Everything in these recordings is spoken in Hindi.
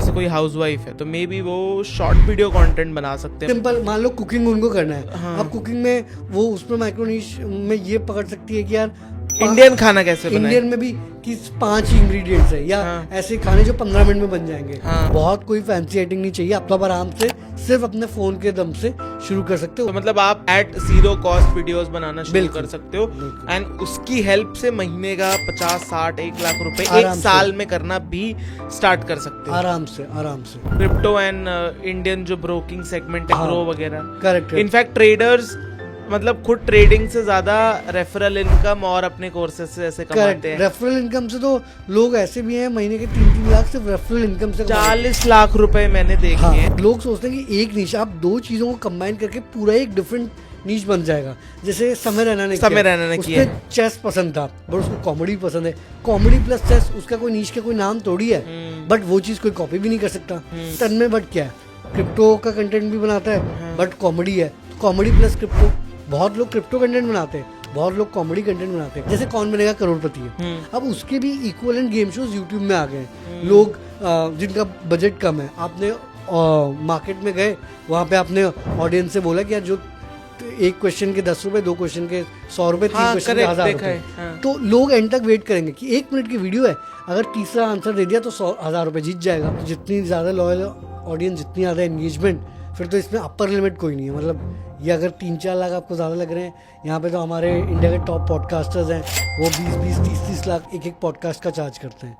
जैसे कोई हाउसवाइफ है तो मे बी वो शॉर्ट वीडियो कंटेंट बना सकते हैं। सिंपल मान लो कुकिंग उनको करना है, हाँ। अब कुकिंग में वो उसमें माइक्रो नीश में ये पकड़ सकती है कि यार इंडियन खाना कैसे बनाए। इंडियन में भी कि 5 इंग्रेडिएंट्स है या हाँ। ऐसे खाने जो 15 मिनट में बन जाएंगे। हाँ। बहुत कोई फैंसी एडिटिंग नहीं चाहिए, आप तो आराम से सिर्फ अपने फोन के दम से शुरू कर सकते हो। तो मतलब आप एट जीरो कॉस्ट वीडियोस बनाना शुरू बिल्कुल। कर सकते हो बिल्कुल। एंड उसकी हेल्प से महीने का 50-60-1 लाख रुपए एक आराम से। साल में करना भी स्टार्ट कर सकते हो। आराम से क्रिप्टो एंड इंडियन जो ब्रोकिंग सेगमेंट है, हाँ। ग्रो वगैरह। करेक्ट। इनफैक्ट ट्रेडर्स मतलब खुद ट्रेडिंग से ज्यादा रेफरल इनकम और अपने कोर्सेज से ऐसे कमाते हैं। रेफरल इनकम से तो लोग ऐसे भी हैं महीने के 3-3 लाख सिर्फ रेफरल इनकम से 40 लाख रुपए मैंने देखे हाँ, हैं। लोग सोचते हैं कि एक नीश, आप दो चीजों को कंबाइन करके पूरा एक डिफरेंट नीश बन जाएगा। जैसे समय रैना ने किया। उसको चेस पसंद था बट उसको कॉमेडी पसंद है, कॉमेडी प्लस चेस, उसका कोई नीश का कोई नाम थोड़ी है, बट वो चीज कोई कॉपी भी नहीं कर सकता। तन्मय बट क्या है, क्रिप्टो का कंटेंट भी बनाता है बट कॉमेडी है, कॉमेडी प्लस क्रिप्टो। बहुत लोग क्रिप्टो कंटेंट बनाते हैं, बहुत लोग कॉमेडी कंटेंट बनाते हैं। जैसे कौन बनेगा करोड़पति है, अब उसके भी इक्वलेंट गेम शोज यूट्यूब में आ गए हैं। लोग जिनका बजट कम है, आपने मार्केट में गए, वहाँ पे आपने ऑडियंस से बोला कि यार जो एक क्वेश्चन के 10 रुपए, 2 क्वेश्चन के 100 रुपए, 3 क्वेश्चन के 1000 रुपए, तो लोग एंड तक वेट करेंगे कि 1 मिनट की वीडियो है, अगर तीसरा आंसर दे दिया तो 1000 रुपए जीत जाएगा। जितनी ज्यादा लॉयल ऑडियंस, जितनी ज्यादा एंगेजमेंट, फिर तो इसमें अपर लिमिट कोई नहीं है। मतलब ये अगर 3-4 लाख आपको ज़्यादा लग रहे हैं, यहाँ पे तो हमारे इंडिया के टॉप पॉडकास्टर्स हैं, वो 20-20, 30-30 लाख एक पॉडकास्ट का चार्ज करते हैं।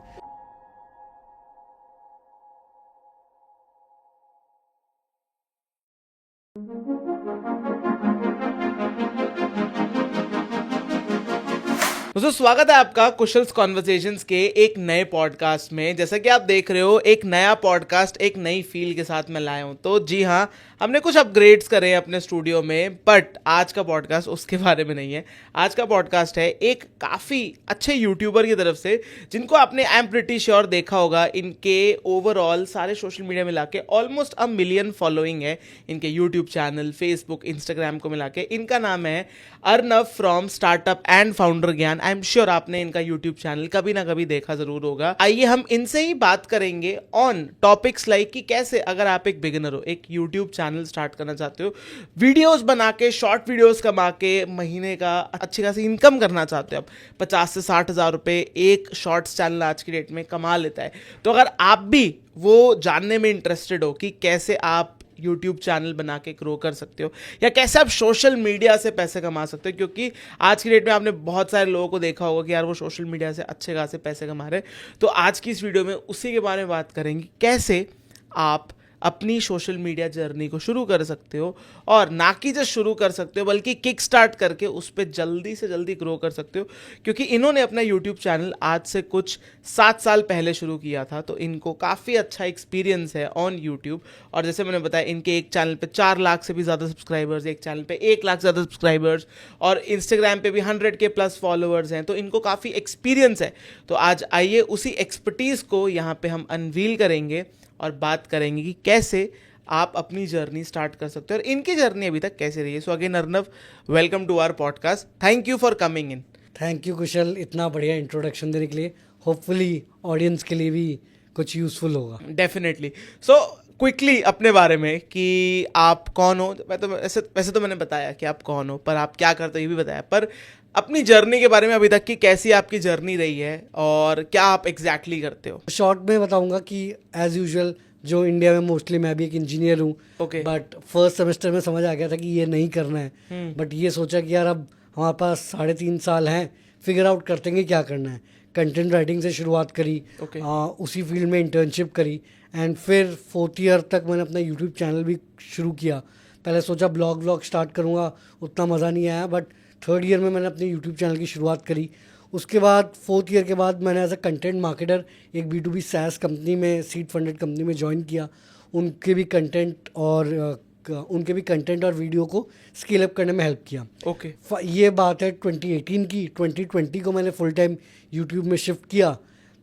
दोस्तों स्वागत है आपका कुशल्स कॉन्वर्सेशंस के एक नए पॉडकास्ट में। जैसा कि आप देख रहे हो, एक नया पॉडकास्ट एक नई फील के साथ मैं लाया हूं। तो जी हाँ, हमने कुछ अपग्रेड्स करे हैं अपने स्टूडियो में, बट आज का पॉडकास्ट उसके बारे में नहीं है। आज का पॉडकास्ट है एक काफ़ी अच्छे यूट्यूबर की तरफ से, जिनको आपने आई एम प्रिटी श्योर देखा होगा। इनके ओवरऑल सारे सोशल मीडिया मिला के ऑलमोस्ट 1 मिलियन फॉलोइंग है इनके यूट्यूब चैनल, फेसबुक, इंस्टाग्राम को मिला के। इनका नाम है Arnav from startup and founder Gyan. I am sure आपने इनका यूट्यूब चैनल कभी ना कभी देखा जरूर होगा। आइए हम इनसे ही बात करेंगे ऑन टॉपिक्स लाइक कि कैसे अगर आप एक बिगिनर हो, एक यूट्यूब चैनल स्टार्ट करना चाहते हो, वीडियोस बना के, शॉर्ट वीडियोस कमा के महीने का अच्छी खासी इनकम करना चाहते हो, आप 50 से 60 हज़ार रुपए एक शॉर्ट्स चैनल आज की डेट में कमा लेता है। तो अगर आप भी वो जानने में इंटरेस्टेड हो कि कैसे आप यूट्यूब चैनल बना के ग्रो कर सकते हो या कैसे आप सोशल मीडिया से पैसे कमा सकते हो, क्योंकि आज की डेट में आपने बहुत सारे लोगों को देखा होगा कि यार वो सोशल मीडिया से अच्छे खासे पैसे कमा रहे हैं। तो आज की इस वीडियो में उसी के बारे में बात करेंगे, कैसे आप अपनी सोशल मीडिया जर्नी को शुरू कर सकते हो, और ना कि जस्ट शुरू कर सकते हो बल्कि किक स्टार्ट करके उस पर जल्दी से जल्दी ग्रो कर सकते हो। क्योंकि इन्होंने अपना यूट्यूब चैनल आज से कुछ 7 साल पहले शुरू किया था, तो इनको काफ़ी अच्छा एक्सपीरियंस है ऑन यूट्यूब। और जैसे मैंने बताया, इनके एक चैनल पे 4 लाख से भी ज़्यादा सब्सक्राइबर्स, एक चैनल पे 1 लाख से ज़्यादा सब्सक्राइबर्स, और इंस्टाग्राम पे भी 100K प्लस फॉलोअर्स हैं। तो इनको काफ़ी एक्सपीरियंस है। तो आज आइए उसी एक्सपर्टीज़ को यहाँ पे हम अनवील करेंगे और बात करेंगे कि कैसे आप अपनी जर्नी स्टार्ट कर सकते हो और इनकी जर्नी अभी तक कैसे रही है। So again Arnav, welcome to our podcast. Thank you for coming in. Thank you Kushal, इतना बढ़िया इंट्रोडक्शन देने के लिए। होपफुली ऑडियंस के लिए भी कुछ यूजफुल होगा। डेफिनेटली। सो क्विकली अपने बारे में कि आप कौन हो। वैसे तो मैंने बताया कि आप कौन हो, पर आप क्या करते हो ये भी बताया। पर अपनी जर्नी के बारे में अभी तक की कैसी आपकी जर्नी रही है और क्या आप एग्जैक्टली करते हो। शॉर्ट में बताऊंगा कि एज यूजुअल जो इंडिया में मोस्टली, मैं भी एक इंजीनियर हूँ, बट फर्स्ट सेमेस्टर में समझ आ गया था कि ये नहीं करना है। बट ये सोचा कि यार अब हमारे पास 3.5 साल हैं, फिगर आउट करते हैं क्या करना है। कंटेंट राइटिंग से शुरुआत करी, उसी फील्ड में इंटर्नशिप करी, एंड फिर 4th ईयर तक मैंने अपना यूट्यूब चैनल भी शुरू किया। पहले सोचा ब्लॉग स्टार्ट करूँगा, उतना मज़ा नहीं आया, बट 3rd ईयर में मैंने अपने यूट्यूब चैनल की शुरुआत करी। उसके बाद 4th ईयर के बाद मैंने एज अ कंटेंट मार्केटर एक B2B SaaS कंपनी में, सीड फंडेड कंपनी में ज्वाइन किया। उनके भी कंटेंट और वीडियो को स्केल अप करने में हेल्प किया। ये बात है 2018 की। 2020 को मैंने फुल टाइम यूट्यूब में शिफ्ट किया।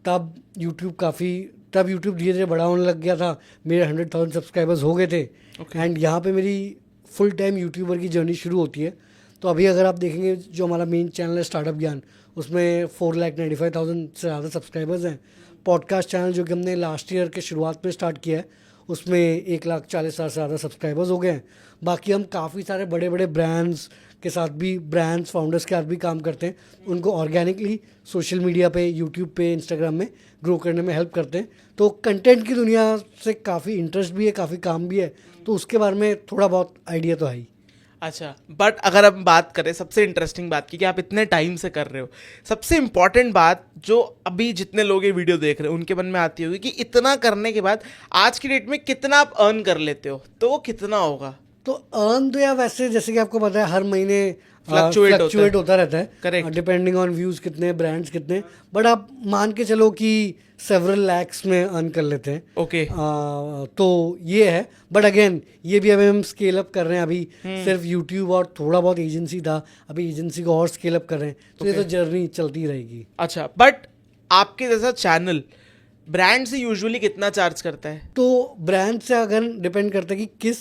तब यूट्यूब धीरे धीरे बड़ा होने लग गया था। मेरे 100,000 सब्सक्राइबर्स हो गए थे, एंड यहाँ पे मेरी फुल टाइम यूट्यूबर की जर्नी शुरू होती है। तो अभी अगर आप देखेंगे, जो हमारा मेन चैनल है स्टार्टअप ज्ञान, उसमें 4,95,000 से ज़्यादा सब्सक्राइबर्स हैं। पॉडकास्ट चैनल जो कि हमने लास्ट ईयर के शुरुआत में स्टार्ट किया है उसमें 1,40,000 से ज़्यादा सब्सक्राइबर्स हो गए हैं। बाकी हम काफ़ी सारे बड़े बड़े ब्रांड्स के साथ भी, ब्रांड्स फाउंडर्स के साथ भी काम करते हैं, उनको ऑर्गेनिकली सोशल मीडिया पे, यूट्यूब पे, इंस्टाग्राम में ग्रो करने में हेल्प करते हैं। तो कंटेंट की दुनिया से काफ़ी इंटरेस्ट भी है, काफ़ी काम भी है, तो उसके बारे में थोड़ा बहुत आइडिया तो है ही। अच्छा, बट अगर हम बात करें सबसे इंटरेस्टिंग बात की कि आप इतने टाइम से कर रहे हो, सबसे इंपॉर्टेंट बात जो अभी जितने लोग ये वीडियो देख रहे हो उनके मन में आती होगी कि इतना करने के बाद आज की डेट में कितना आप अर्न कर लेते हो, तो वो कितना होगा? तो अर्न तो यार वैसे जैसे कि आपको पता है हर महीने फ्लक्चुएट होता रहता है, करेक्ट, डिपेंडिंग ऑन व्यूज़ कितने, ब्रांड्स कितने, बट आप मान के चलो कि सेवरल लैक्स में अर्न कर लेते हैं। ओके, तो ये है, बट अगेन ये भी अभी हम स्केल अप कर रहे हैं। अभी सिर्फ यूट्यूब और थोड़ा बहुत एजेंसी था, अभी एजेंसी को और स्केल अप कर रहे हैं, तो ये तो जर्नी चलती रहेगी। अच्छा, बट आपके जैसा चैनल ब्रांड से यूजुअली कितना चार्ज करता है? तो ब्रांड से अगर डिपेंड करता है कि किस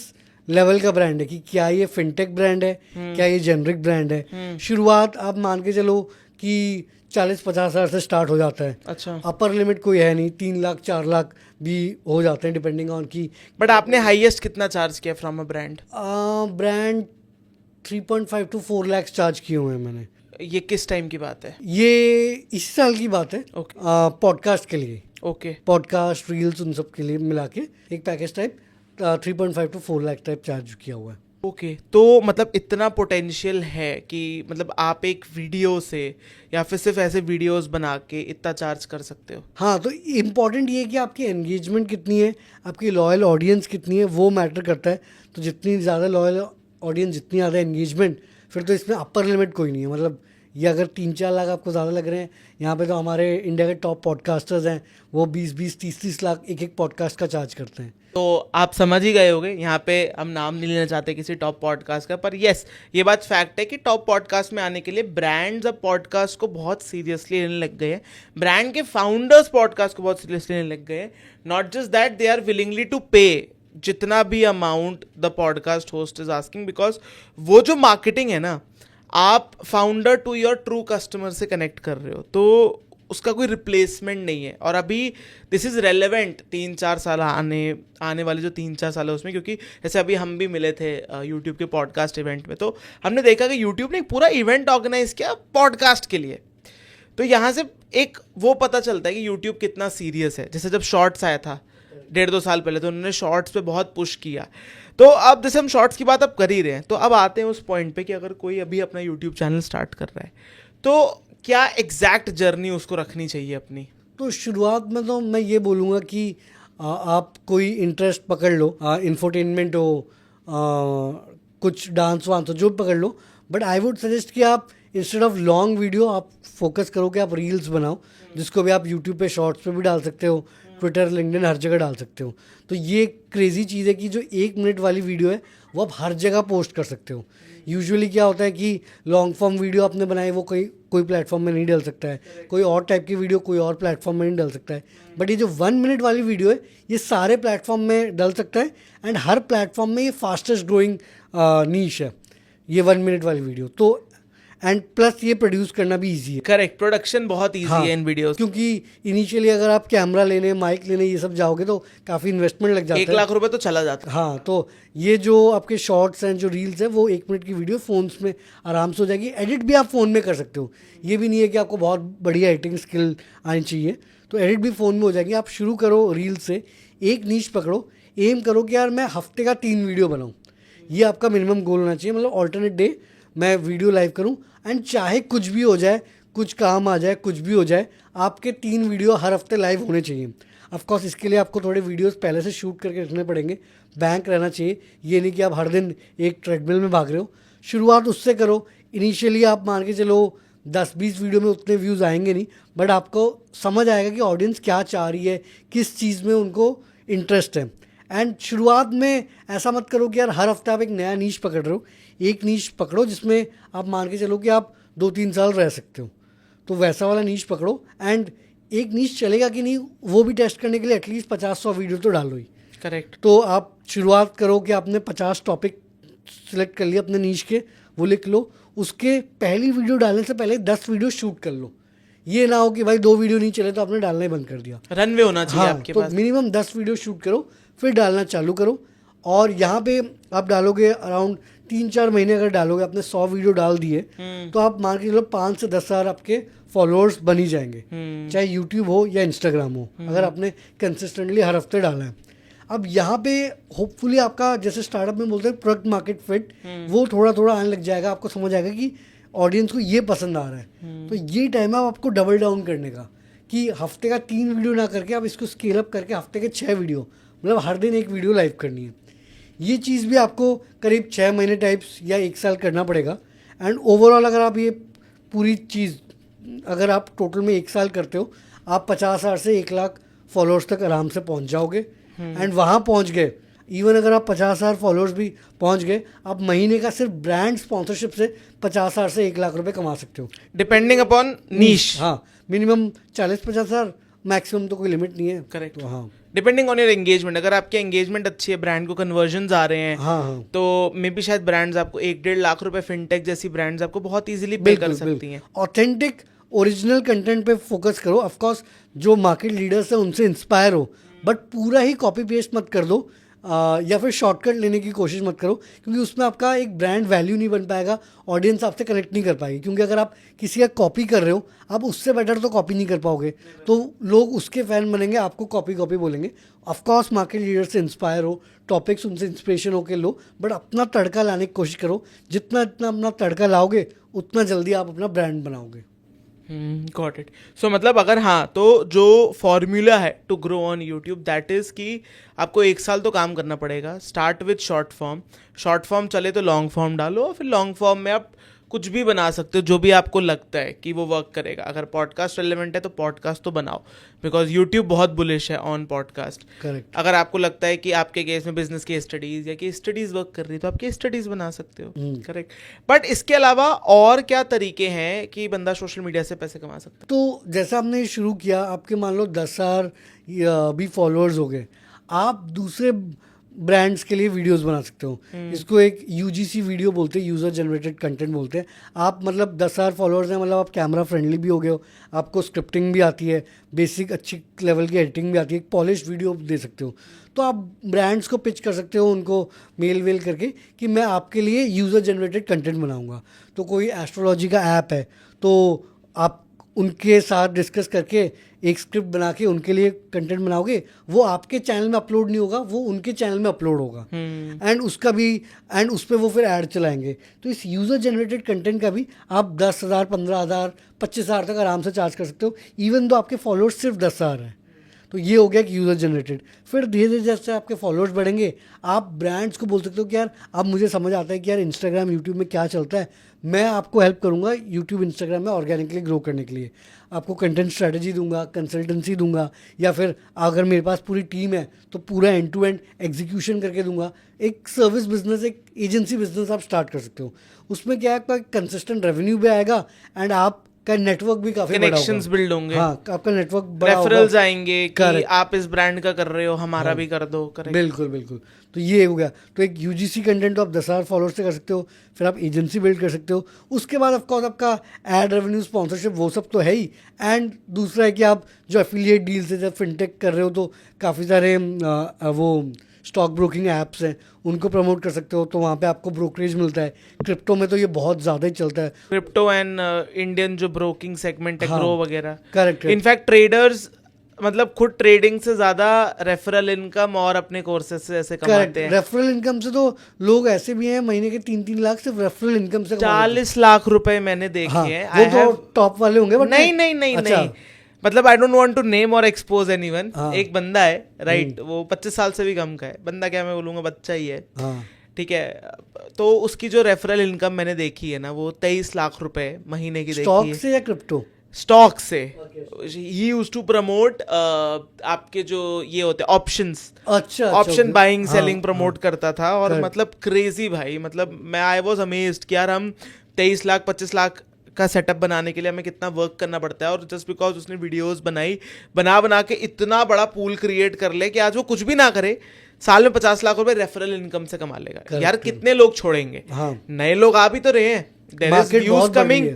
लेवल का ब्रांड है, कि क्या ये फिनटेक ब्रांड है, क्या ये जेनरिक ब्रांड है। शुरुआत आप मान के चलो कि 40-50 हज़ार से स्टार्ट हो जाता है। अच्छा, अपर लिमिट कोई है नहीं, 3 लाख 4 लाख भी हो जाते हैं डिपेंडिंग ऑन की। बट आपने हाईएस्ट कितना चार्ज किया from a brand? Brand 3.5 to 4 lakh charge किए हुए हैं मैंने। ये किस टाइम की बात है? ये इस साल की बात है। ओके, पॉडकास्ट के लिए, ओके, पॉडकास्ट रील्स उन सब के लिए मिला के एक package type 3.5 to 4 lakh type charge किया हुआ है। ओके, तो मतलब इतना पोटेंशियल है कि मतलब आप एक वीडियो से या फिर सिर्फ ऐसे वीडियोस बना के इतना चार्ज कर सकते हो? हाँ, तो इम्पॉर्टेंट ये है कि आपकी एंगेजमेंट कितनी है, आपकी लॉयल ऑडियंस कितनी है, वो मैटर करता है। तो जितनी ज़्यादा लॉयल ऑडियंस, जितनी ज़्यादा एंगेजमेंट, फिर तो इसमें अपर लिमिट कोई नहीं है। मतलब ये अगर 3-4 लाख आपको ज़्यादा लग रहे हैं, यहाँ पे तो हमारे इंडिया के टॉप पॉडकास्टर्स हैं, वो 20-20, 30-30 लाख एक एक पॉडकास्ट का चार्ज करते हैं। तो आप समझ ही गए होंगे, यहाँ पे हम नाम नहीं लेना चाहते किसी टॉप पॉडकास्ट का, पर यस, ये बात फैक्ट है कि टॉप पॉडकास्ट में आने के लिए ब्रांड्स अब पॉडकास्ट को बहुत सीरियसली लेने लग गए हैं। ब्रांड के फाउंडर्स पॉडकास्ट को बहुत सीरियसली लेने लग गए हैं। Not just that, they are willingly to pay जितना भी amount the podcast host is asking, because वो जो मार्केटिंग है ना, आप founder to your true customer से कनेक्ट कर रहे हो, तो उसका कोई रिप्लेसमेंट नहीं है। और अभी दिस इज़ रेलेवेंट 3-4 साल आने वाले जो 3-4 साल है उसमें, क्योंकि जैसे अभी हम भी मिले थे यूट्यूब के पॉडकास्ट इवेंट में, तो हमने देखा कि यूट्यूब ने एक पूरा इवेंट ऑर्गेनाइज किया पॉडकास्ट के लिए। तो यहाँ से एक वो पता चलता है कि यूट्यूब कितना सीरियस है। जैसे जब शॉर्ट्स आया था 1.5-2 साल पहले, तो उन्होंने शॉर्ट्स पे बहुत पुश किया। तो अब जैसे हम शॉर्ट्स की बात अब कर ही रहे हैं, तो अब आते हैं उस पॉइंट पे कि अगर कोई अभी अपना यूट्यूब चैनल स्टार्ट कर रहा है, तो क्या एग्जैक्ट जर्नी उसको रखनी चाहिए अपनी? तो शुरुआत में तो मैं ये बोलूँगा कि आप कोई इंटरेस्ट पकड़ लो, इंफोटेनमेंट हो, कुछ डांस वांस हो, जो पकड़ लो, बट आई वुड सजेस्ट कि आप इंस्टेड ऑफ लॉन्ग वीडियो आप फोकस करो कि आप रील्स बनाओ, जिसको भी आप यूट्यूब पे शॉर्ट्स पे भी डाल सकते हो, ट्विटर, लिंक्डइन, हर जगह डाल सकते हो। तो ये क्रेजी चीज़ है कि जो 1 मिनट वाली वीडियो है वो आप हर जगह पोस्ट कर सकते हो। यूजुअली क्या होता है कि लॉन्ग फॉर्म वीडियो आपने बनाई, वो कोई प्लेटफॉर्म में नहीं डल सकता है, कोई और टाइप की वीडियो कोई और प्लेटफॉर्म में नहीं डल सकता है, बट ये जो 1 मिनट वाली वीडियो है ये सारे प्लेटफॉर्म में डल सकता है, एंड हर प्लेटफॉर्म में ये फास्टेस्ट ग्रोइंग नीश है ये 1 मिनट वाली वीडियो। तो एंड प्लस ये प्रोड्यूस करना भी इजी है। करेक्ट, प्रोडक्शन बहुत इजी है इन वीडियोस, क्योंकि इनिशियली अगर आप कैमरा लेने, माइक लेने, ये सब जाओगे तो काफ़ी इन्वेस्टमेंट लग जाता है। 1 लाख रुपए तो चला जाता है। हाँ, तो ये जो आपके शॉर्ट्स हैं, जो रील्स हैं, वो 1 मिनट की वीडियो फ़ोन्स में आराम से हो जाएगी। एडिट भी आप फ़ोन में कर सकते हो, ये भी नहीं है कि आपको बहुत बढ़िया एडिटिंग स्किल आनी चाहिए, तो एडिट भी फ़ोन में हो जाएगी। आप शुरू करो रील से, एक नीश पकड़ो, एम करो कि यार मैं हफ्ते का 3 वीडियो बनाऊँ, ये आपका मिनिमम गोल होना चाहिए। मतलब ऑल्टरनेट डे मैं वीडियो लाइव करूँ, एंड चाहे कुछ भी हो जाए, कुछ काम आ जाए, कुछ भी हो जाए, आपके 3 वीडियो हर हफ्ते लाइव होने चाहिए। ऑफकोर्स इसके लिए आपको थोड़े वीडियोस पहले से शूट करके रखने पड़ेंगे, बैंक रहना चाहिए, ये नहीं कि आप हर दिन एक ट्रेडमिल में भाग रहे हो। शुरुआत उससे करो। इनिशियली आप मान के चलो 10-20 वीडियो में उतने व्यूज़ आएंगे नहीं, बट आपको समझ आएगा कि ऑडियंस क्या चाह रही है, किस चीज़ में उनको इंटरेस्ट है। एंड शुरुआत में ऐसा मत करो कि यार हर हफ्ते आप एक नया नीश पकड़ रहे हो। एक नीश पकड़ो जिसमें आप मान के चलो कि आप 2-3 साल रह सकते हो, तो वैसा वाला नीश पकड़ो। एंड एक नीश चलेगा कि नहीं वो भी टेस्ट करने के लिए एटलीस्ट 50-100 वीडियो तो डालो ही। करेक्ट। तो आप शुरुआत करो कि आपने 50 टॉपिक सिलेक्ट कर लिए अपने नीश के, वो लिख लो। उसके पहली वीडियो डालने से पहले 10 वीडियो शूट कर लो ये ना हो कि भाई 2 वीडियो नहीं चले तो आपने डालना ही बंद कर दिया। रनवे होना चाहिए हाँ, आपके तो पास। मिनिमम 10 वीडियो शूट करो फिर डालना चालू करो। और यहाँ पे आप डालोगे अराउंड 3-4 महीने अगर डालोगे, आपने 100 वीडियो डाल दिए तो आप मान के चलो 5 से 10 हज़ार आपके फॉलोअर्स बन ही जाएंगे, चाहे यूट्यूब हो या इंस्टाग्राम हो, अगर आपने कंसिस्टेंटली हर हफ्ते डाला है। अब यहाँ पे होपफुली आपका जैसे स्टार्टअप में बोलते हैं प्रोडक्ट मार्केट फिट, वो थोड़ा थोड़ा आने लग जाएगा, आपको समझ आएगा कि ऑडियंस को ये पसंद आ रहा है। तो ये टाइम है आपको डबल डाउन करने का कि हफ्ते का 3 वीडियो ना करके आप इसको स्केल अप करके हफ्ते के 6 वीडियो, मतलब हर दिन एक वीडियो लाइव करनी है। ये चीज़ भी आपको करीब 6 महीने टाइप्स या 1 साल करना पड़ेगा। एंड ओवरऑल अगर आप ये पूरी चीज़ अगर आप टोटल में 1 साल करते हो, आप 50,000 से 1 लाख फॉलोअर्स तक आराम से पहुंच जाओगे। एंड वहाँ पहुंच गए, इवन अगर आप 50,000 फॉलोअर्स भी पहुंच गए, आप महीने का सिर्फ ब्रांड स्पॉन्सरशिप से 50,000 से 1 लाख रुपए कमा सकते हो, डिपेंडिंग अपॉन नीश। हाँ, मिनिमम 40-50,000, मैक्सिमम तो कोई लिमिट नहीं है। करेक्ट। तो हाँ, डिपेंडिंग ऑन योर एंगेजमेंट, अगर आपकी एंगेजमेंट अच्छी है, ब्रांड को कन्वर्जन आ रहे हैं, हाँ, तो मे बी शायद ब्रांड्स आपको 1-1.5 लाख रुपए फिनटेक जैसी ब्रांड्स आपको बहुत इजीली पे कर सकती हैं। ऑथेंटिक ओरिजिनल कंटेंट पे फोकस करो। ऑफ कोर्स जो मार्केट लीडर्स हैं उनसे इंस्पायर हो, बट पूरा ही कॉपी पेस्ट मत कर दो, या फिर शॉर्टकट लेने की कोशिश मत करो, क्योंकि उसमें आपका एक ब्रांड वैल्यू नहीं बन पाएगा, ऑडियंस आपसे कनेक्ट नहीं कर पाएगी। क्योंकि अगर आप किसी का कॉपी कर रहे हो, आप उससे बेटर तो कॉपी नहीं कर पाओगे, तो लोग उसके फैन बनेंगे, आपको कॉपी बोलेंगे। ऑफकोर्स मार्केट लीडर से इंस्पायर हो, टॉपिक्स उनसे इंस्पिरेशन होकर लो, बट अपना तड़का लाने की कोशिश करो। जितना अपना तड़का लाओगे उतना जल्दी आप अपना ब्रांड बनाओगे। Got it. सो मतलब अगर हाँ, तो जो फॉर्मूला है to grow on YouTube that is कि आपको 1 साल तो काम करना पड़ेगा। स्टार्ट विथ शॉर्ट फॉर्म चले तो लॉन्ग फॉर्म डालो, और फिर लॉन्ग फॉर्म में आप कुछ भी बना सकते हो जो भी आपको लगता है कि वो वर्क करेगा। अगर पॉडकास्ट रेलेवेंट है तो पॉडकास्ट तो बनाओ, बिकॉज यूट्यूब बहुत बुलिश है ऑन पॉडकास्ट। करेक्ट। अगर आपको लगता है कि आपके केस में बिजनेस की स्टडीज़ या केस स्टडीज़ वर्क कर रही है तो आप केस स्टडीज़ बना सकते हो। करेक्ट। बट इसके अलावा और क्या तरीके हैं कि बंदा सोशल मीडिया से पैसे कमा सकता है? तो जैसा आपने शुरू किया, आपके मान लो 10,000 भी फॉलोअर्स हो गए, आप दूसरे ब्रांड्स के लिए वीडियोस बना सकते हो। इसको एक यूजीसी वीडियो बोलते हैं, यूज़र जनरेटेड कंटेंट बोलते हैं। आप मतलब 10,000 फॉलोअर्स हैं, मतलब आप कैमरा फ्रेंडली भी हो गए हो, आपको स्क्रिप्टिंग भी आती है, बेसिक अच्छी लेवल की एडिटिंग भी आती है, एक पॉलिश वीडियो दे सकते हो। तो आप ब्रांड्स को पिच कर सकते हो, उनको मेल करके कि मैं आपके लिए यूज़र जनरेटेड कंटेंट बनाऊँगा। तो कोई एस्ट्रोलॉजी का ऐप है, तो आप उनके साथ डिस्कस करके एक स्क्रिप्ट बना के उनके लिए कंटेंट बनाओगे, वो आपके चैनल में अपलोड नहीं होगा, वो उनके चैनल में अपलोड होगा। एंड उसका भी उस पर वो फिर ऐड चलाएंगे। तो इस यूज़र जनरेटेड कंटेंट का भी आप 10,000, 15,000, 25,000 तक आराम से चार्ज कर सकते हो, इवन दो आपके फॉलोअर्स सिर्फ 10,000 हैं। तो ये हो गया कि यूज़र जनरेटेड। फिर धीरे धीरे जैसे आपके फॉलोअर्स बढ़ेंगे, आप ब्रांड्स को बोल सकते हो कि यार अब मुझे समझ आता है कि यार इंस्टाग्राम यूट्यूब में क्या चलता है, मैं आपको हेल्प करूंगा यूट्यूब इंस्टाग्राम में ऑर्गेनिकली ग्रो करने के लिए। आपको कंटेंट स्ट्रेटजी दूंगा, कंसल्टेंसी दूंगा, या फिर अगर मेरे पास पूरी टीम है तो पूरा एंड टू एंड एग्जीक्यूशन करके दूंगा। एक सर्विस बिजनेस, एक एजेंसी बिजनेस आप स्टार्ट कर सकते हो। उसमें क्या है, आपका कंसिस्टेंट रेवेन्यू भी आएगा एंड आप का नेटवर्क भी काफी कनेक्शंस बिल्ड होंगे। हाँ, आपका नेटवर्क बड़ा होगा, रेफरल्स आएंगे कि Correct. आप इस ब्रांड का कर रहे हो, हमारा भी कर दो। करेक्ट। बिल्कुल। तो ये हो गया। तो एक यूजीसी कंटेंट तो आप 10,000 फॉलोअर्स से कर सकते हो, फिर आप एजेंसी बिल्ड कर सकते हो। उसके बाद ऑफकोर्स आपका एड रेवेन्यू, स्पॉन्सरशिप, वो सब तो है ही। एंड दूसरा है कि आप जो एफिलिएट डील से जब फिनटेक कर रहे हो तो काफ़ी सारे वो स्टॉक ब्रोकिंग ऐप्स हैं, उनको प्रमोट कर सकते हो, तो वहाँ पे आपको ब्रोकरेज मिलता है। क्रिप्टो में तो ये बहुत ज़्यादा ही चलता है, क्रिप्टो एंड इंडियन जो ब्रोकिंग सेगमेंट है, हाँ, ग्रो वगैरह। करेक्ट। इनफैक्ट ट्रेडर्स मतलब खुद ट्रेडिंग से ज्यादा रेफरल इनकम और अपने कोर्सेज से ऐसे कमाते हैं। रेफरल इनकम से तो लोग ऐसे भी हैं महीने के 3-3 लाख सिर्फ रेफरल इनकम से 40 लाख रुपए मैंने देखे हाँ, हैं। वो तो टॉप वाले होंगे, बट नहीं मतलब I don't want to name और एक्सपोज एनीवन। हाँ। एक बंदा है, राइट, वो 25 साल से भी कम का है बंदा, क्या मैं बोलूंगा, बच्चा ही है, हाँ, ठीक है। तो उसकी जो रेफरल इनकम मैंने देखी है ना, वो 23 लाख रुपए महीने की देखी स्टॉक है। से या क्रिप्टो? स्टॉक से। ही यूज्ड टू प्रमोट आपके जो ये होते हैं ऑप्शंस, अच्छा, ऑप्शन बाइंग सेलिंग हाँ, प्रमोट करता था। और Correct. मतलब क्रेजी भाई, मतलब मैं आई वाज अमेज्ड कि यार हम 23 लाख 25 लाख का सेटअप बनाने के लिए हमें कितना वर्क करना पड़ता है, और जस्ट बिकॉज उसने वीडियोस बना के इतना बड़ा पूल क्रिएट कर ले कि आज वो कुछ भी ना करे, साल में 50 लाख रुपए रेफरल इनकम से कमा लेगा। यार कितने लोग छोड़ेंगे? हाँ। नए लोग आ भी तो रहे हैं, there is views coming,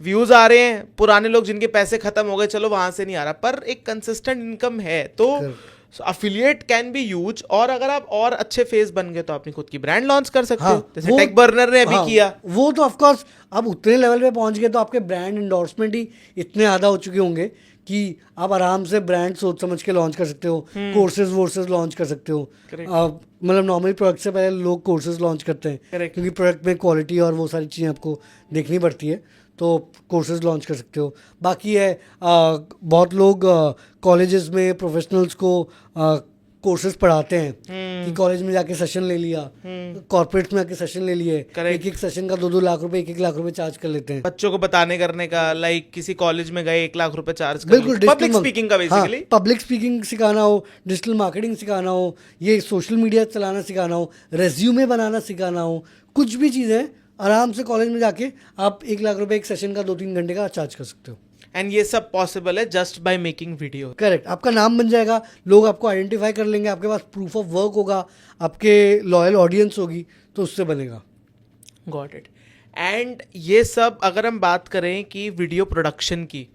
views आ रहे हैं, पुराने लोग जिनके पैसे खत्म हो गए चलो वहां से नहीं आ रहा, पर एक कंसिस्टेंट इनकम है, तो अफिलिएट कैन बी ह्यूज। और अगर आप और अच्छे फेस बन गए तो अपनी खुद की ब्रांड लॉन्च कर सकते हो, जैसे टेक बर्नर ने अभी किया। वो तो ऑफ कोर्स अब उतने लेवल पे पहुंच गए तो आपके ब्रांड एंडोर्समेंट ही इतने ज्यादा हो चुके होंगे कि आप आराम से ब्रांड सोच समझ के लॉन्च कर सकते हो, कोर्सेज वोर्सेज लॉन्च कर सकते हो। मतलब नॉर्मली प्रोडक्ट से पहले लोग कोर्सेज लॉन्च करते हैं, क्योंकि प्रोडक्ट में क्वालिटी और वो सारी चीज़ें आपको देखनी पड़ती है, तो कोर्सेज लॉन्च कर सकते हो। बाकी है बहुत लोग कॉलेजेस में प्रोफेशनल्स को कोर्सेज पढ़ाते हैं कि कॉलेज में जाके सेशन ले लिया, कॉर्पोरेट में जाके सेशन ले लिए, एक सेशन का 2-2 लाख रुपए 1-1 लाख रुपए चार्ज कर लेते हैं बच्चों को बताने करने का। लाइक किसी कॉलेज में गए 1 लाख रुपए चार्ज कर, बिल्कुल पब्लिक स्पीकिंग का बेसिकली। पब्लिक स्पीकिंग सिखाना हो, डिजिटल मार्केटिंग सिखाना हो, ये सोशल मीडिया चलाना सिखाना हो, रेज्यूमे बनाना सिखाना हो, कुछ भी चीज़ें आराम से कॉलेज में जाके आप 1 लाख रुपए एक सेशन का 2-3 घंटे का चार्ज कर सकते हो। एंड ये सब पॉसिबल है just by making video. Correct, आपका नाम बन जाएगा, लोग आपको आइडेंटिफाई कर लेंगे, आपके पास प्रूफ ऑफ वर्क होगा, आपके लॉयल ऑडियंस होगी, तो उससे बनेगा। Got it. एंड ये सब अगर हम बात करें कि वीडियो प्रोडक्शन की,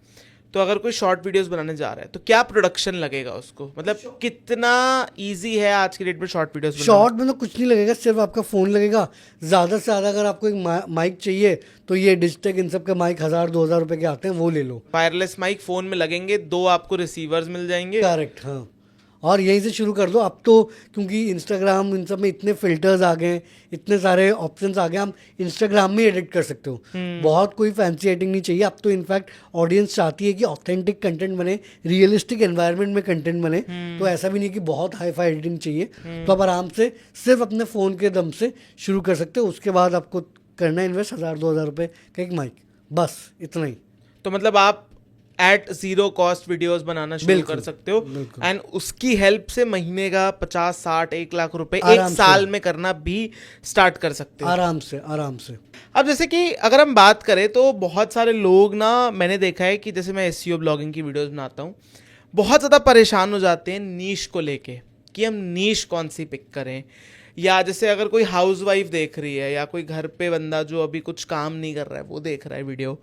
तो अगर कोई शॉर्ट वीडियोस बनाने जा रहा है तो क्या प्रोडक्शन लगेगा उसको? मतलब कितना इजी है आज की डेट में शॉर्ट वीडियोस बनाना? शॉर्ट में तो कुछ नहीं लगेगा, सिर्फ आपका फ़ोन लगेगा। ज़्यादा से ज़्यादा अगर आपको एक माइक चाहिए तो ये डिजिटेक इन सब के माइक 1000-2000 रुपए के आते हैं, वो ले लो। वायरलेस माइक फ़ोन में लगेंगे, 2 आपको रिसीवर्स मिल जाएंगे। करेक्ट, हाँ। और यहीं से शुरू कर दो। अब तो क्योंकि इंस्टाग्राम इन सब में इतने फिल्टर्स आ गए हैं, इतने सारे ऑप्शंस आ गए, हम इंस्टाग्राम में एडिट कर सकते हो। बहुत कोई फैंसी एडिटिंग नहीं चाहिए। अब तो इनफैक्ट ऑडियंस चाहती है कि ऑथेंटिक कंटेंट बने, रियलिस्टिक एनवायरनमेंट में कंटेंट बने। तो ऐसा भी नहीं कि बहुत हाई फाई एडिटिंग चाहिए। तो आप आराम से सिर्फ अपने फ़ोन के दम से शुरू कर सकते हो। उसके बाद आपको करना है इन्वेस्ट 1000-2000 रुपये का एक माइक, बस इतना ही। तो मतलब आप एट जीरो कॉस्ट वीडियोस बनाना शुरू कर सकते हो, एंड उसकी हेल्प से महीने का 50-60-1 लाख रुपए एक साल में करना भी स्टार्ट कर सकते हो आराम से। अब जैसे कि अगर हम बात करें तो बहुत सारे लोग ना, मैंने देखा है कि जैसे मैं एसईओ ब्लॉगिंग की वीडियोस बनाता हूँ, बहुत ज़्यादा परेशान हो जाते हैं नीश को लेके कि हम नीश कौन सी पिक करें। या जैसे अगर कोई हाउसवाइफ देख रही है या कोई घर पे बंदा जो अभी कुछ काम नहीं कर रहा है वो देख रहा है वीडियो,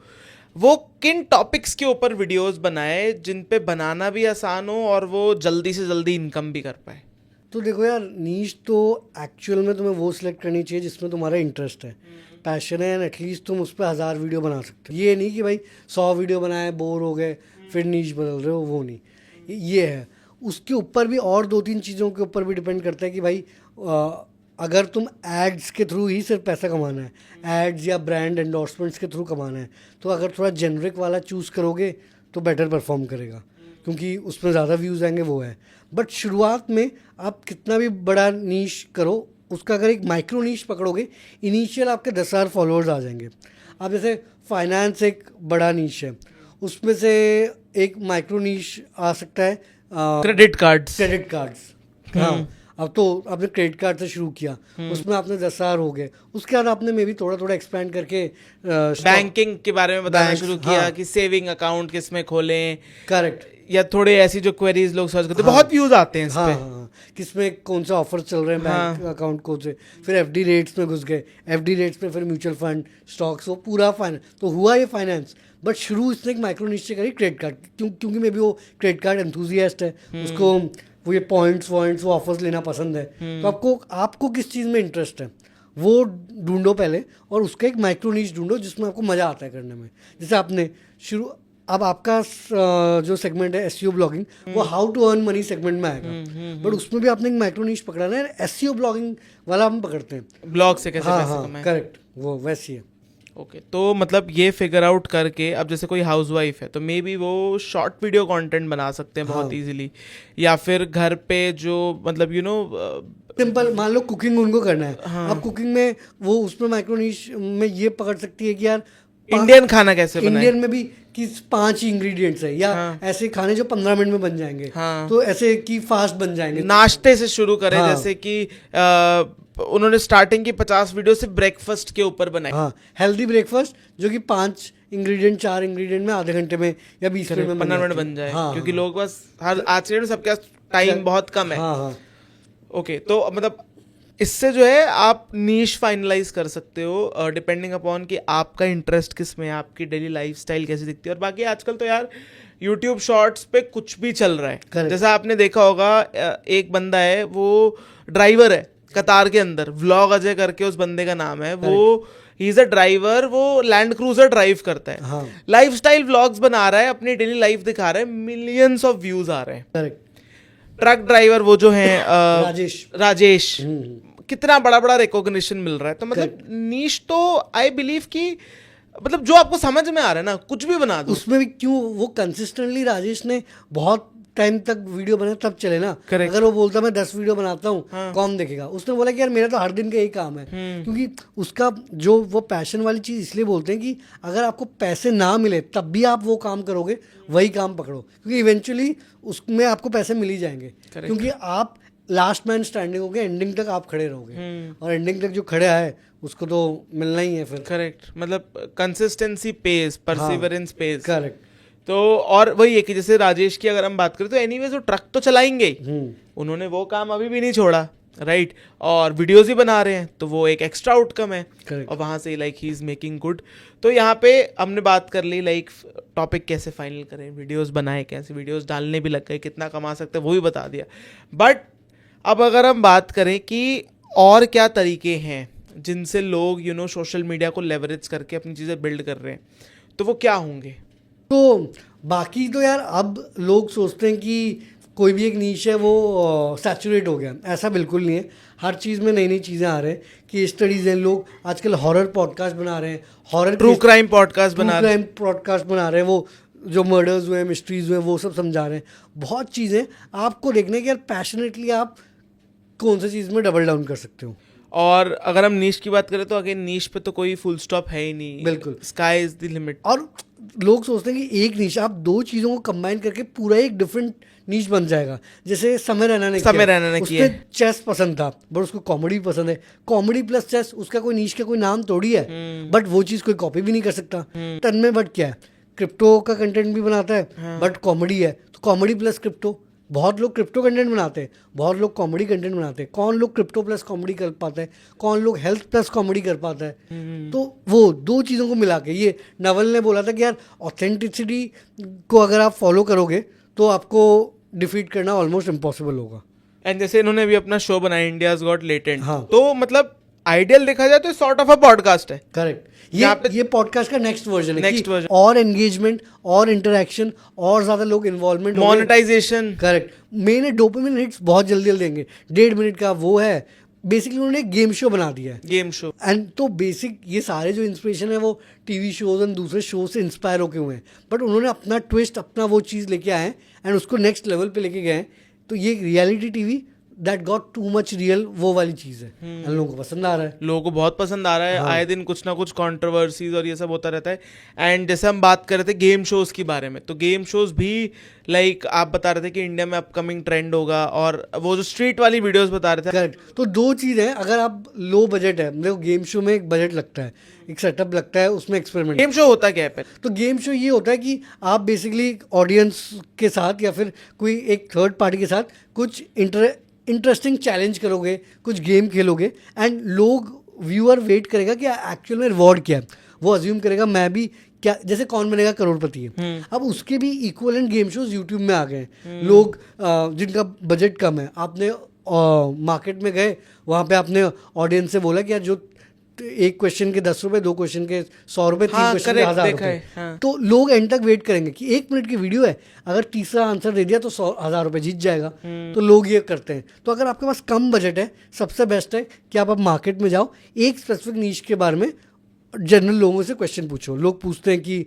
वो किन टॉपिक्स के ऊपर वीडियोस बनाए जिन पे बनाना भी आसान हो और वो जल्दी से जल्दी इनकम भी कर पाए? तो देखो यार, नीश तो एक्चुअल में तुम्हें वो सिलेक्ट करनी चाहिए जिसमें तुम्हारा इंटरेस्ट है, पैशन है, एंड एटलीस्ट तुम उस पर 1000 वीडियो बना सकते हो। ये नहीं कि भाई 100 वीडियो बनाए, बोर हो गए, फिर नीश बदल रहे हो, वो नहीं। ये है, उसके ऊपर भी और 2-3 चीज़ों के ऊपर भी डिपेंड करता है कि भाई अगर तुम एड्स के थ्रू ही सिर्फ पैसा कमाना है, एड्स या ब्रांड एंडोर्समेंट्स के थ्रू कमाना है, तो अगर थोड़ा जेनरिक वाला चूज़ करोगे तो बेटर परफॉर्म करेगा, क्योंकि उसमें ज़्यादा व्यूज़ आएंगे, वो है। बट शुरुआत में आप कितना भी बड़ा नीश करो, उसका अगर एक माइक्रो नीश पकड़ोगे, इनिशियल आपके 10,000 फॉलोअर्स आ जाएंगे। अब जैसे फाइनेंस एक बड़ा नीश है, उसमें से एक माइक्रो नीश आ सकता है क्रेडिट कार्ड्स। हाँ, अब तो आपने क्रेडिट कार्ड से शुरू किया, उसमें आपने 10,000 हो गए, उसके बाद आपने मे भी थोड़ा थोड़ा एक्सपैंड करके बैंकिंग के बारे में बताना शुरू किया, कि सेविंग अकाउंट किस में खोलें। करेक्ट। या थोड़े ऐसी जो क्वेरीज लोग सर्च करते हैं, बहुत व्यूज आते हैं इस पे। किसमें कौन सा ऑफर चल रहे हैं बैंक अकाउंट को से, फिर एफडी रेट्स में घुस गए, एफडी रेट्स में फिर म्यूचुअल फंड, स्टॉक्स, वो पूरा फाइनेंस तो हुआ ये फाइनेंस। बट शुरू इसने एक माइक्रो नीश से करी क्रेडिट कार्ड, क्योंकि मे भी वो क्रेडिट कार्ड एंथुजियास्ट है, उसको वो ये पॉइंट्स वो ऑफर्स लेना पसंद है। तो आपको किस चीज़ में इंटरेस्ट है वो ढूंढो पहले, और उसका एक माइक्रो नीश ढूंढो जिसमें आपको मज़ा आता है करने में। जैसे आपने शुरू, अब आपका जो सेगमेंट है एसईओ ब्लॉगिंग, वो how to earn money segment में आएगा, बट उसमें भी आपने एक माइक्रो नीश पकड़ना है। एसईओ ब्लॉगिंग वाला हम पकड़ते हैं, ब्लॉग से कैसे पैसे कमाएं। करेक्ट, वो वैसी है। ओके, तो मतलब ये फिगर आउट करके, अब जैसे कोई हाउसवाइफ है तो मे बी वो शॉर्ट वीडियो कंटेंट बना सकते हैं बहुत इजीली, या फिर घर पे जो मतलब सिंपल, मान लो कुकिंग उनको करना है, अब कुकिंग में वो उसमें माइक्रो नीश में ये पकड़ सकती है कि यार इंडियन खाना कैसे बनाएं, इंडियन में भी कि 5 इंग्रेडिएंट्स है, या ऐसे खाने जो 15 मिनट में बन जाएंगे, तो ऐसे कि फास्ट बन जाएंगे। नाश्ते से शुरू करें, जैसे कि उन्होंने स्टार्टिंग की 50 वीडियो से ब्रेकफास्ट के ऊपर बनाई। हेल्दी ब्रेकफास्ट जो कि 5 इंग्रेडिएंट 4 इंग्रेडिएंट में आधे घंटे में या 20 मिनट में 15 मिनट जाती है। बन जाए, हाँ, क्योंकि हाँ, लोग बस हर आज के डेट में सबके पास टाइम बहुत कम है। हाँ हाँ ओके, तो मतलब इससे जो है आप नीश फाइनलाइज कर सकते हो डिपेंडिंग अपॉन कि आपका इंटरेस्ट किस में है, आपकी डेली लाइफस्टाइल कैसी दिखती है। और बाकी आजकल तो यार यूट्यूब शॉर्ट्स पे कुछ भी चल रहा है। Correct. जैसा आपने देखा होगा एक बंदा है, वो ड्राइवर है कतार के अंदर, व्लॉग अजय करके उस बंदे का नाम है, वो ही इज अ ड्राइवर, वो लैंड क्रूजर ड्राइव करता है, हाँ लाइफस्टाइल व्लॉग्स बना रहा है, अपनी डेली लाइफ दिखा रहा है, मिलियंस ऑफ व्यूज आ रहे हैं। करेक्ट। ट्रक ड्राइवर वो जो है राजेश, कितना बड़ा बड़ा रिकॉग्निशन मिल रहा है। तो मतलब नीश तो आई बिलीव कि मतलब जो आपको समझ में आ रहा है ना, कुछ भी बना दो उसमें भी क्यों वो कंसिस्टेंटली राजेश ने बहुत टाइम तक वीडियो बनाया तब चले ना। Correct. अगर वो बोलता मैं 10 वीडियो बनाता हूँ, हाँ। कौन देखेगा? उसने बोला कि यार मेरा तो हर दिन का यही काम है। क्योंकि उसका जो वो पैशन वाली चीज़ इसलिए बोलते हैं कि अगर आपको पैसे ना मिले तब भी आप वो काम करोगे, वही काम पकड़ो, क्योंकि इवेंचुअली उसमें आपको पैसे मिल ही जाएंगे। क्योंकि आप लास्ट मैन स्टैंडिंग होगे, एंडिंग तक आप खड़े रहोगे, और एंडिंग तक जो खड़े आए उसको तो मिलना ही है फिर। करेक्ट, मतलब consistency pays, perseverance pays. Correct. तो और वही है कि जैसे राजेश की अगर हम बात करें तो एनीवेज वो ट्रक तो चलाएंगे ही, उन्होंने वो काम अभी भी नहीं छोड़ा, राइट। और वीडियोस भी बना रहे हैं, तो वो एक एक्स्ट्रा आउटकम है। Correct. और वहां से like he is making good. तो यहाँ पे हमने बात कर ली लाइक टॉपिक कैसे फाइनल करें, वीडियोस बनाए, कैसे वीडियोस डालने भी लग गए, कितना कमा सकते हैं वो भी बता दिया। बट अब अगर हम बात करें कि और क्या तरीके हैं जिनसे लोग सोशल मीडिया को लेवरेज करके अपनी चीज़ें बिल्ड कर रहे हैं, तो वो क्या होंगे? तो बाकी तो यार अब लोग सोचते हैं कि कोई भी एक नीश है वो सैचुरेट हो गया, ऐसा बिल्कुल नहीं है। हर चीज़ में नई नई चीज़ें आ रहे हैं, कि स्टडीज़ हैं, लोग आजकल हॉरर पॉडकास्ट बना रहे हैं, हॉरर ट्रू क्राइम पॉडकास्ट बना रहे हैं, वो जो मर्डर्स हुए, मिस्ट्रीज हुए, वो सब समझा रहे हैं। बहुत चीज़ें आपको देखने की, यार पैशनेटली आप कौन सी चीज़ में डबल डाउन कर सकते हो। और अगर हम नीश की बात करें तो अगेन नीश पे तो कोई फुल स्टॉप है ही नहीं, बिल्कुल, स्काई इज द लिमिट। और लोग सोचते हैं कि एक नीश, आप दो चीज़ों को कंबाइन करके पूरा एक डिफरेंट नीश बन जाएगा। जैसे समय रैना ने किया, चेस पसंद था बट उसको कॉमेडी पसंद है, कॉमेडी प्लस चेस, उसका कोई नीश का कोई नाम थोड़ी है, बट वो चीज़ कोई कॉपी भी नहीं कर सकता। तन्मय भट्ट क्या है, क्रिप्टो का कंटेंट भी बनाता है, बट कॉमेडी है, तो कॉमेडी प्लस क्रिप्टो। बहुत लोग क्रिप्टो कंटेंट बनाते हैं, बहुत लोग कॉमेडी कंटेंट बनाते हैं। कौन लोग क्रिप्टो प्लस कॉमेडी कर पाता है, कौन लोग हेल्थ प्लस कॉमेडी कर पाता है। तो वो दो चीज़ों को मिला के, ये नवल ने बोला था कि यार ऑथेंटिसिटी को अगर आप फॉलो करोगे तो आपको डिफीट करना ऑलमोस्ट इम्पॉसिबल होगा। एंड जैसे इन्होंने भी अपना शो बनाया इंडियाज गॉट लेटेंट, हाँ। तो मतलब आइडियल देखा जाए तो सॉर्ट ऑफ अ पॉडकास्ट है। करेक्ट, ये पॉडकास्ट का नेक्स्ट वर्जन है, नेक्स्ट वर्जन, और एंगेजमेंट और इंटरेक्शन और ज्यादा लोग इन्वॉल्वमेंट, मोनेटाइजेशन। करेक्ट, मेन है डोपामिन हिट्स बहुत जल्दी देंगे। 1.5 मिनट का वो है, बेसिकली उन्होंने गेम शो बना दिया है, गेम शो। एंड तो बेसिक ये सारे जो इंस्पिरेशन है वो टीवी शोज और दूसरे शो से इंस्पायर होके हुए हैं, बट उन्होंने अपना ट्विस्ट, अपना वो चीज़ लेके आए हैं एंड उसको नेक्स्ट लेवल पे लेके गए हैं। तो ये reality TV that got too much real, वो वाली चीज़ है, लोगों को पसंद आ रहा है, लोगों को बहुत पसंद आ रहा है। आए दिन कुछ ना कुछ कंट्रोवर्सीज और ये सब होता रहता है। एंड जैसे हम बात कर रहे थे गेम शोज के बारे में, तो गेम शोज भी लाइक आप बता रहे थे कि इंडिया में अपकमिंग ट्रेंड होगा, और वो जो स्ट्रीट वाली वीडियोस बता रहे थे। करेक्ट, तो दो चीज़ है, अगर आप लो बजट है, देखो गेम शो में एक बजट लगता है, एक सेटअप लगता है, उसमें एक्सपेरिमेंट। गेम शो होता क्या है पहले? तो गेम शो ये होता है कि आप बेसिकली ऑडियंस के साथ या फिर कोई एक थर्ड पार्टी के साथ कुछ इंटरेस्टिंग चैलेंज करोगे, कुछ गेम खेलोगे, एंड लोग व्यूअर वेट करेगा कि एक्चुअल में रिवॉर्ड क्या है। वो अज्यूम करेगा मैं भी क्या, जैसे कौन बनेगा करोड़पति है। अब उसके भी इक्वलेंट गेम शोज यूट्यूब में आ गए हैं। लोग जिनका बजट कम है, आपने मार्केट में गए, वहाँ पे आपने ऑडियंस से बोला कि यार जो एक क्वेश्चन के 10 रुपए, 2 क्वेश्चन के 100 रुपए, 3 क्वेश्चन के 1000 रुपए, तो लोग एंड तक वेट करेंगे कि 1 मिनट की वीडियो है, अगर तीसरा आंसर दे दिया तो 1000 रुपए जीत जाएगा। तो लोग ये करते हैं। तो अगर आपके पास कम बजट है, सबसे बेस्ट है कि आप अब मार्केट में जाओ, एक स्पेसिफिक नीश के बारे में जनरल लोगों से क्वेश्चन पूछो। लोग पूछते हैं कि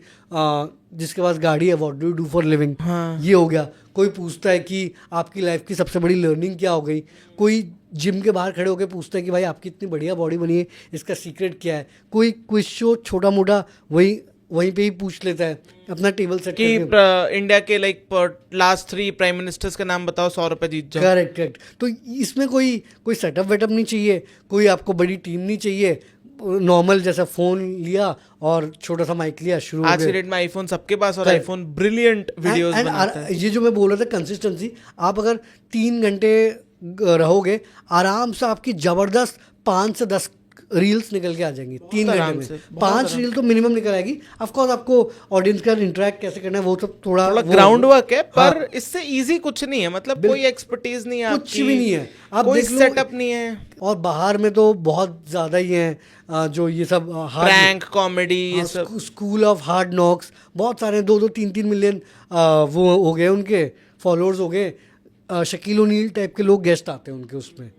जिसके पास गाड़ी है, what do you do for living, ये हो गया। कोई पूछता है कि आपकी लाइफ की सबसे बड़ी लर्निंग क्या हो गई। कोई जिम के बाहर खड़े होकर पूछता है कि भाई आपकी इतनी बढ़िया बॉडी बनी है, इसका सीक्रेट क्या है। कोई क्विज शो छोटा मोटा वहीं पे ही पूछ लेता है, अपना टेबल सेट कि इंडिया के लाइक लास्ट 3 प्राइम मिनिस्टर्स का नाम बताओ, 100 रुपए जीत जाओ। करेक्ट। तो इसमें कोई सेटअप वेटअप नहीं चाहिए, कोई आपको बड़ी टीम नहीं चाहिए, नॉर्मल जैसा फ़ोन लिया और छोटा सा माइक लिया, शुरू हो आज के गए। डेट में आईफोन सबके पास और Correct. IPhone brilliant videos And बनाता है। ये जो मैं बोल रहा था कंसिस्टेंसी, आप अगर 3 घंटे रहोगे आराम से आपकी ज़बरदस्त 5 से 10 रील्स निकल के आ जाएंगी 3 घंटे आराम में। से, बहुत 5 आराम रील तो मिनिमम निकल आएगी। ऑफ कोर्स आपको ऑडियंस का इंटरेक्ट कैसे करना है वो सब थोड़ा ग्राउंड वर्क है, हाँ। पर इससे इजी कुछ नहीं है, मतलब कोई एक्सपर्टीज नहीं है, कुछ भी नहीं है। आप कोई देख लो, सेटअप नहीं है, और बाहर में तो बहुत ज़्यादा ही हैं जो ये सब प्रैंक कॉमेडी ये सब। स्कूल ऑफ हार्ड नॉक्स, बहुत सारे 2-2 3-3 मिलियन वो हो गए, उनके फॉलोअर्स हो गए। शकील ओनील टाइप के लोग गेस्ट आते हैं उनके उसमें।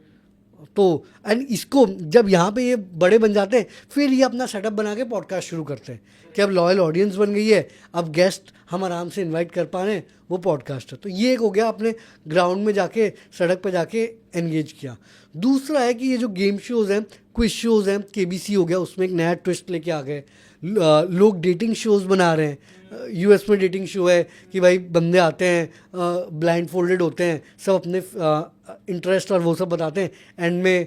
तो एंड इसको जब यहाँ पे ये बड़े बन जाते हैं, फिर ये अपना सेटअप बना के पॉडकास्ट शुरू करते हैं कि अब लॉयल ऑडियंस बन गई है, अब गेस्ट हम आराम से इनवाइट कर पा रहे हैं, वो पॉडकास्ट है। तो ये एक हो गया, आपने ग्राउंड में जाके सड़क पे जाके एंगेज किया। दूसरा है कि ये जो गेम शोज़ हैं, क्विज शोज़ हैं, केबीसी हो गया, उसमें एक नया ट्विस्ट लेके आ गए। लोग डेटिंग शोज़ बना रहे हैं। यूएस में डेटिंग शो है कि भाई बंदे आते हैं, ब्लाइंड फोल्डेड होते हैं, सब अपने इंटरेस्ट और वो सब बताते हैं, एंड में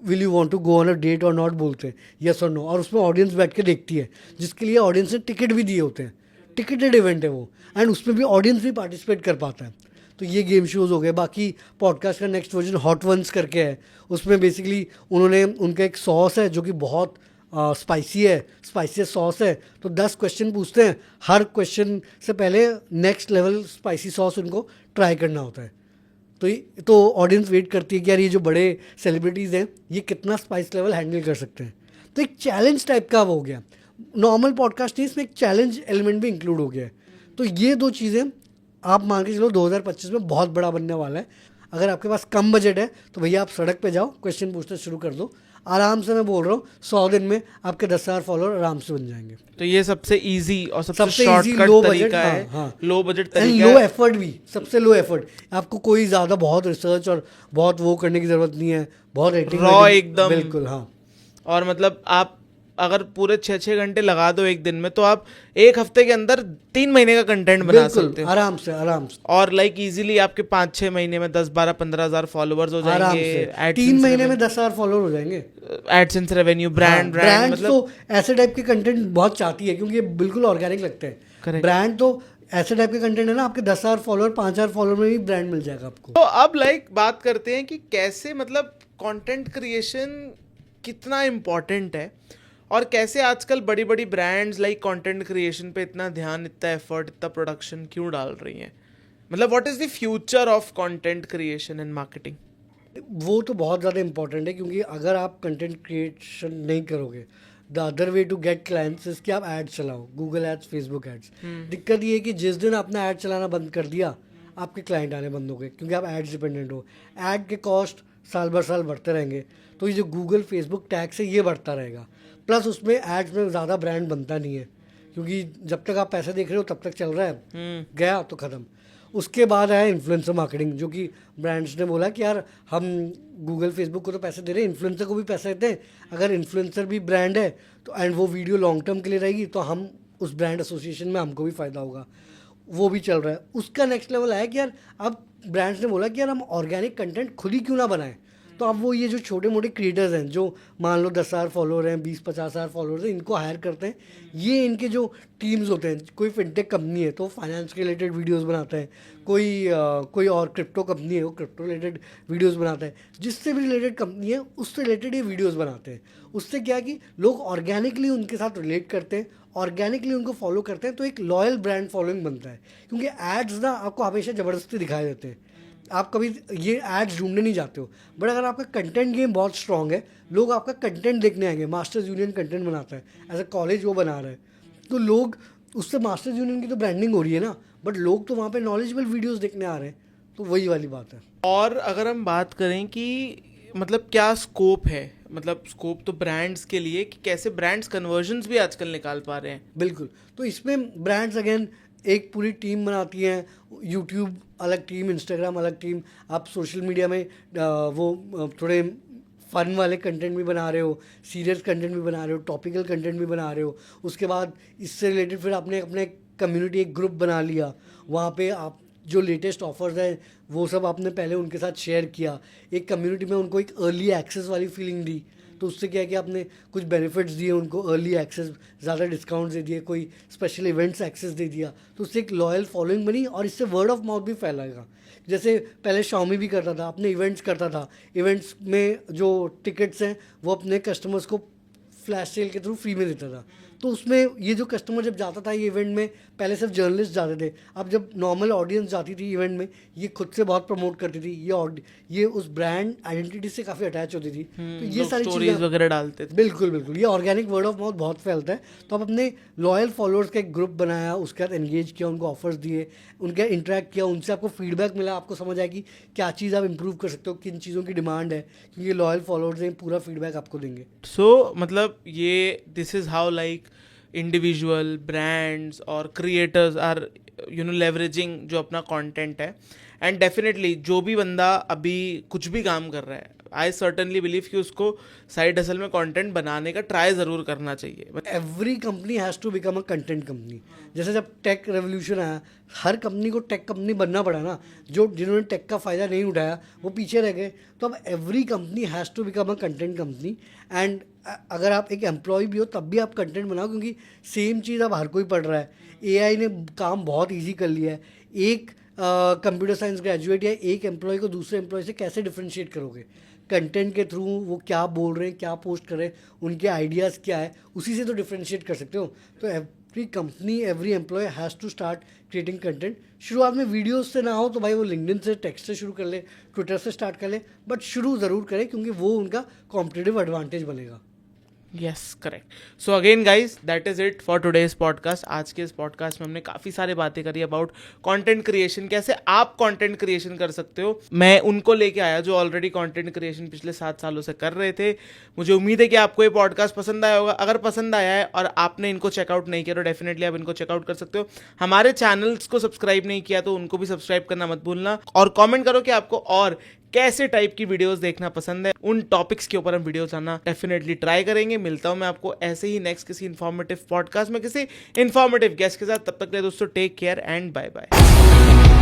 will you want to go on a date or not बोलते हैं, यस और नो, और उसमें ऑडियंस बैठ के देखती है, जिसके लिए ऑडियंस ने टिकट भी दिए होते हैं। टिकटेड इवेंट है वो, एंड उसमें भी ऑडियंस भी पार्टिसिपेट कर पाता है। तो ये गेम शोज़ हो गए। बाकी पॉडकास्ट का नेक्स्ट वर्जन हॉट वंस करके है, उसमें बेसिकली उन्होंने उनका एक सॉस है जो कि बहुत स्पाइसी है, स्पाइसी सॉस है। तो 10 क्वेश्चन पूछते हैं, हर क्वेश्चन से पहले नेक्स्ट लेवल स्पाइसी सॉस उनको ट्राई करना होता है। तो ऑडियंस वेट करती है कि यार ये जो बड़े सेलिब्रिटीज़ हैं ये कितना स्पाइस लेवल हैंडल कर सकते हैं। तो एक चैलेंज टाइप का वो हो गया। नॉर्मल पॉडकास्ट नहीं, इसमें एक चैलेंज एलिमेंट भी इंक्लूड हो गया है। तो ये 2 चीज़ें आप मान के चलो 2025 में बहुत बड़ा बनने वाला है। अगर आपके पास कम बजट है तो भैया आप सड़क पे जाओ, क्वेश्चन पूछना शुरू कर दो, आराम से। मैं बोल रहा हूँ 100 दिन में आपके 10,000 फॉलोअर आराम से बन जाएंगे। तो ये सबसे इजी और सबसे easy, शॉर्टकट low तरीका budget, है, हाँ। लो बजट एंड तरीका लो है। एफर्ट भी, सबसे लो एफर्ट। आपको कोई ज़्यादा बहुत रिसर्च और बहुत वो करने की ज़रूरत नहीं है, बहुत एडिटिंग Raw एकदम। बिल्कुल, हाँ। और मतलब आप अगर पूरे 6-6 घंटे लगा दो एक दिन में, तो आप एक हफ्ते के अंदर 3 महीने का कंटेंट बना सकते बिल्कुल, हो आराम से, आराम से, और लाइक इजीली आपके 5-6 महीने में 10-12-15,000 फॉलोअर्स हो आराम जाएंगे। से 3 महीने में 10,000 फॉलोअर हो जाएंगे। एडसेंस रेवेन्यू, ब्रांड ब्रांड मतलब तो ऐसे टाइप के कंटेंट बहुत चाहती है क्योंकि ये बिल्कुल ऑर्गेनिक लगते हैं। Correct. ब्रांड तो ऐसे टाइप के कंटेंट है ना, आपके 10,000 फॉलोअर 5,000 फॉलोअर में भी ब्रांड मिल जाएगा आपको। तो अब लाइक बात करते हैं कि कैसे मतलब कंटेंट क्रिएशन कितना इम्पोर्टेंट है और कैसे आजकल बड़ी बड़ी ब्रांड्स लाइक कंटेंट क्रिएशन पे इतना ध्यान, इतना एफर्ट, इतना प्रोडक्शन क्यों डाल रही हैं। मतलब what is the future of content creation and marketing. वो तो बहुत ज़्यादा इंपॉर्टेंट है क्योंकि अगर आप कंटेंट क्रिएशन नहीं करोगे, the other way to get clients is कि आप एड्स चलाओ, गूगल एड्स, फेसबुक एड्स। दिक्कत ये है कि जिस दिन आपने ऐड चलाना बंद कर दिया, आपके क्लाइंट आने बंद हो गए क्योंकि आप एड्स डिपेंडेंट हो। ऐड के कॉस्ट साल भर साल बढ़ते रहेंगे, तो ये जो गूगल फेसबुक टैक्स है ये बढ़ता रहेगा। प्लस उसमें एड्स में ज़्यादा ब्रांड बनता नहीं है क्योंकि जब तक आप पैसे देख रहे हो तब तक चल रहा है, गया तो ख़त्म। उसके बाद आया इन्फ्लुएंसर मार्केटिंग, जो कि ब्रांड्स ने बोला कि यार हम गूगल फेसबुक को तो पैसे दे रहे हैं, इन्फ्लुएंसर को भी पैसे देते हैं। अगर इन्फ्लुएंसर भी ब्रांड है तो एंड वो वीडियो लॉन्ग टर्म के लिए रहेगी तो हम उस ब्रांड एसोसिएशन में हमको भी फ़ायदा होगा। वो भी चल रहा है। उसका नेक्स्ट लेवल आया कि यार अब ब्रांड्स ने बोला कि यार हम ऑर्गेनिक कंटेंट खुद ही क्यों ना बनाएं। तो अब वो ये जो छोटे मोटे क्रिएटर्स हैं जो मान लो 10,000 फॉलोअर हैं, 20-50,000 फॉलोअर्स हैं, इनको हायर करते हैं। ये इनके जो टीम्स होते हैं, कोई फिनटेक कंपनी है तो फाइनेंस के रिलेटेड वीडियोस बनाता है, कोई और क्रिप्टो कंपनी है वो क्रिप्टो रिलेटेड वीडियोस बनाता है। जिससे भी रिलेटेड कंपनी है उससे रिलेटेड ये वीडियोस बनाते हैं। उससे क्या है कि लोग ऑर्गेनिकली उनके साथ रिलेट करते हैं, ऑर्गेनिकली उनको फॉलो करते हैं, तो एक लॉयल ब्रांड फॉलोइंग बनता है। क्योंकि एड्स ना आपको हमेशा ज़बरदस्ती दिखाई देते हैं, आप कभी ये एड्स ढूंढने नहीं जाते हो। बट अगर आपका कंटेंट गेम बहुत स्ट्रांग है, लोग आपका कंटेंट देखने आएंगे। मास्टर्स यूनियन कंटेंट बनाता है, एज अ कॉलेज वो बना रहा है, तो लोग उससे मास्टर्स यूनियन की तो ब्रांडिंग हो रही है ना, बट लोग तो वहाँ पे नॉलेजेबल वीडियोस देखने आ रहे हैं। तो वही वाली बात है। और अगर हम बात करें कि मतलब क्या स्कोप है, मतलब स्कोप तो ब्रांड्स के लिए कि कैसे ब्रांड्स कन्वर्जन्स भी आजकल निकाल पा रहे हैं। बिल्कुल, तो इसमें ब्रांड्स अगेन एक पूरी टीम बनाती हैं। यूट्यूब अलग टीम, इंस्टाग्राम अलग टीम। आप सोशल मीडिया में वो थोड़े फन वाले कंटेंट भी बना रहे हो, सीरियस कंटेंट भी बना रहे हो, टॉपिकल कंटेंट भी बना रहे हो। उसके बाद इससे रिलेटेड फिर आपने अपने कम्युनिटी एक ग्रुप बना लिया, वहाँ पे आप जो लेटेस्ट ऑफर्स हैं वो सब आपने पहले उनके साथ शेयर किया। एक कम्युनिटी में उनको एक अर्ली एक्सेस वाली फीलिंग दी तो उससे क्या है कि आपने कुछ बेनिफिट्स दिए उनको, अर्ली एक्सेस, ज़्यादा डिस्काउंट्स दे दिए, कोई स्पेशल इवेंट्स एक्सेस दे दिया, तो उससे एक लॉयल फॉलोइंग बनी और इससे वर्ड ऑफ माउथ भी फैलाएगा। जैसे पहले Xiaomi भी करता था, अपने इवेंट्स करता था, इवेंट्स में जो टिकट्स हैं वो अपने कस्टमर्स को फ्लैश सेल के थ्रू फ्री में देता था। तो उसमें ये जो कस्टमर जब जाता था ये इवेंट में, पहले सिर्फ जर्नलिस्ट जाते थे, अब जब नॉर्मल ऑडियंस जाती थी इवेंट में, ये खुद से बहुत प्रमोट करती थी, ये उस ब्रांड आइडेंटिटी से काफ़ी अटैच होती थी। तो ये सारी स्टोरीज चीज़ें वगैरह डालते थे। बिल्कुल बिल्कुल, ये ऑर्गेनिक वर्ड ऑफ माउथ बहुत फैलता है। तो आप अपने लॉयल फॉलोअर्स का एक ग्रुप बनाया, उसके बाद एंगेज किया, उनको ऑफर्स दिए, उनके इंटरेक्ट किया, उनसे आपको फीडबैक मिला, आपको समझ आया कि क्या चीज़ आप इंप्रूव कर सकते हो, किन चीज़ों की डिमांड है, क्योंकि लॉयल फॉलोअर्स हैं, पूरा फीडबैक आपको देंगे। सो मतलब ये this is how like individual brands और क्रिएटर्स आर लेवरेजिंग जो अपना कंटेंट है। एंड डेफिनेटली जो भी बंदा अभी कुछ भी काम कर रहा है, आई सर्टनली बिलीव कि उसको साइड हसल में कंटेंट बनाने का ट्राई ज़रूर करना चाहिए। Every company has to become a content company. जैसे जब टेक रेवोल्यूशन आया, हर कंपनी को टेक कंपनी बनना पड़ा ना, जिन्होंने टेक का फ़ायदा नहीं उठाया वो पीछे रह गए। तो अब every company has to become a content company. And अगर आप एक एम्प्लॉय भी हो तब भी आप कंटेंट बनाओ, क्योंकि सेम चीज़ अब हर कोई पढ़ रहा है। AI ने काम बहुत ईजी कर लिया है। एक कंप्यूटर साइंस ग्रेजुएट या एक एम्प्लॉय को दूसरे एम्प्लॉय से कैसे डिफ्रेंशिएट करोगे? कंटेंट के थ्रू वो क्या बोल रहे हैं, क्या पोस्ट कर रहे हैं, उनके आइडियाज़ क्या है, उसी से तो डिफ्रेंशिएट कर सकते हो। तो every company, every employee has to start creating content. शुरुआत में वीडियोस से ना हो तो भाई वो लिंक्डइन से, टेक्स्ट से शुरू कर ले, ट्विटर से स्टार्ट कर ले, बट शुरू ज़रूर करें, क्योंकि वो उनका कॉम्पिटिटिव एडवांटेज बनेगा। Yes, correct. So again guys, that is it for today's podcast. आज के इस पॉडकास्ट में हमने काफ़ी सारी बातें करी अबाउट कंटेंट क्रिएशन, कैसे आप कंटेंट क्रिएशन कर सकते हो। मैं उनको लेके आया जो ऑलरेडी कंटेंट क्रिएशन पिछले 7 सालों से कर रहे थे। मुझे उम्मीद है कि आपको ये पॉडकास्ट पसंद आया होगा। अगर पसंद आया है और आपने इनको चेकआउट नहीं किया तो डेफिनेटली आप इनको चेकआउट कर सकते हो। हमारे चैनल्स को सब्सक्राइब नहीं किया तो उनको भी सब्सक्राइब करना मत भूलना, और कॉमेंट करो कि आपको और कैसे टाइप की वीडियोस देखना पसंद है। उन टॉपिक्स के ऊपर हम वीडियोस आना डेफिनेटली ट्राई करेंगे। मिलता हूं मैं आपको ऐसे ही नेक्स्ट किसी इन्फॉर्मेटिव पॉडकास्ट में किसी इन्फॉर्मेटिव गेस्ट के साथ। तब तक के लिए दोस्तों, take care and bye bye.